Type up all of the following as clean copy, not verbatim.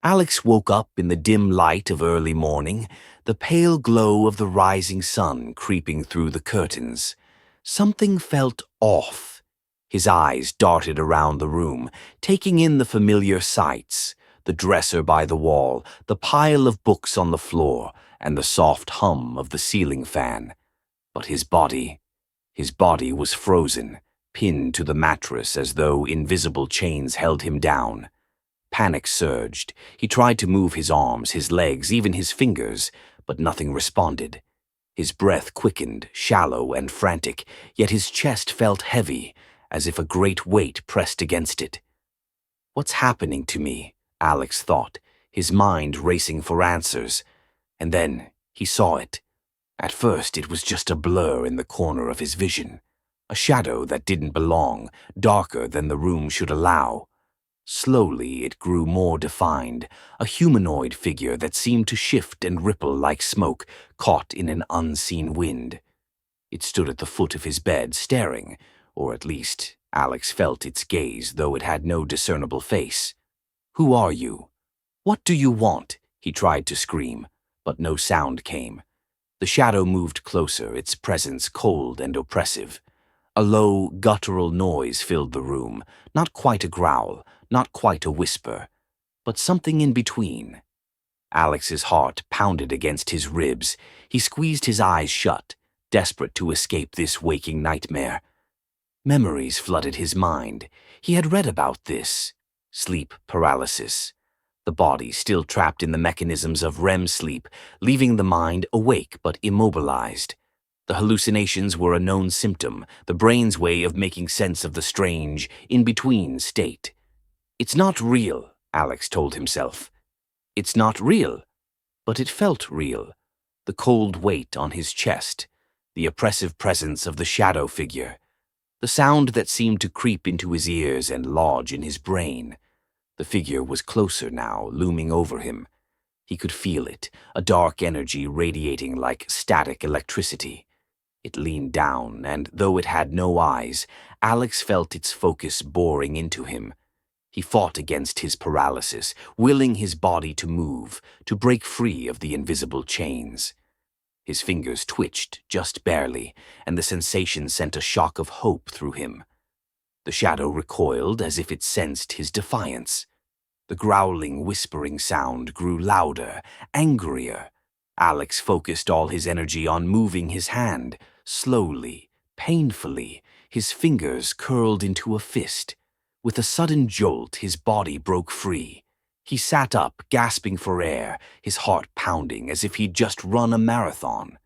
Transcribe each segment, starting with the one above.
Alex woke up in the dim light of early morning, the pale glow of the rising sun creeping through the curtains. Something felt off. His eyes darted around the room, taking in the familiar sights, the dresser by the wall, the pile of books on the floor, and the soft hum of the ceiling fan. But his body was frozen, pinned to the mattress as though invisible chains held him down. Panic surged. He tried to move his arms, his legs, even his fingers, but nothing responded. His breath quickened, shallow and frantic, yet his chest felt heavy, as if a great weight pressed against it. "What's happening to me?" Alex thought, his mind racing for answers. And then he saw it. At first it was just a blur in the corner of his vision, a shadow that didn't belong, darker than the room should allow. Slowly it grew more defined, a humanoid figure that seemed to shift and ripple like smoke caught in an unseen wind. It stood at the foot of his bed, staring, or at least Alex felt its gaze, though it had no discernible face. "Who are you? What do you want?" he tried to scream, but no sound came. The shadow moved closer, its presence cold and oppressive. A low, guttural noise filled the room, not quite a growl, not quite a whisper, but something in between. Alex's heart pounded against his ribs. He squeezed his eyes shut, desperate to escape this waking nightmare. Memories flooded his mind. He had read about this. Sleep paralysis. The body still trapped in the mechanisms of REM sleep, leaving the mind awake but immobilized. The hallucinations were a known symptom, the brain's way of making sense of the strange, in-between state. "It's not real," Alex told himself. "It's not real." But it felt real. The cold weight on his chest, the oppressive presence of the shadow figure, the sound that seemed to creep into his ears and lodge in his brain. The figure was closer now, looming over him. He could feel it, a dark energy radiating like static electricity. It leaned down, and though it had no eyes, Alex felt its focus boring into him. He fought against his paralysis, willing his body to move, to break free of the invisible chains. His fingers twitched, just barely, and the sensation sent a shock of hope through him. The shadow recoiled as if it sensed his defiance. The growling, whispering sound grew louder, angrier. Alex focused all his energy on moving his hand, slowly, painfully, his fingers curled into a fist. With a sudden jolt, his body broke free. He sat up, gasping for air, his heart pounding as if he'd just run a marathon.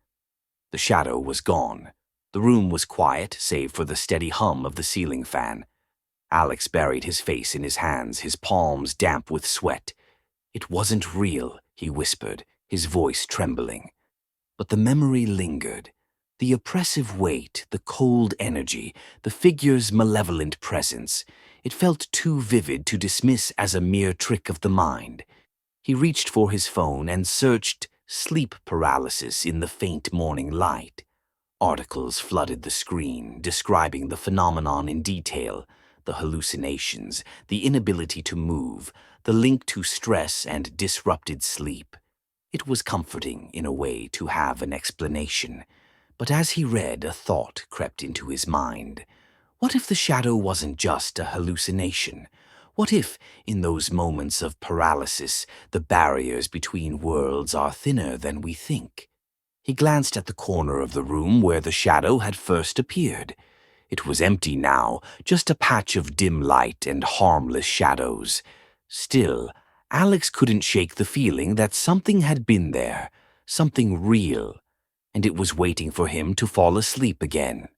The shadow was gone. The room was quiet, save for the steady hum of the ceiling fan. Alex buried his face in his hands, his palms damp with sweat. "It wasn't real," he whispered, his voice trembling. But the memory lingered. The oppressive weight, the cold energy, the figure's malevolent presence. It felt too vivid to dismiss as a mere trick of the mind. He reached for his phone and searched sleep paralysis in the faint morning light. Articles flooded the screen, describing the phenomenon in detail. The hallucinations, the inability to move, the link to stress and disrupted sleep. It was comforting, in a way, to have an explanation. But as he read, a thought crept into his mind. What if the shadow wasn't just a hallucination? What if, in those moments of paralysis, the barriers between worlds are thinner than we think? He glanced at the corner of the room where the shadow had first appeared. It was empty now, just a patch of dim light and harmless shadows. Still, Alex couldn't shake the feeling that something had been there, something real, and it was waiting for him to fall asleep again.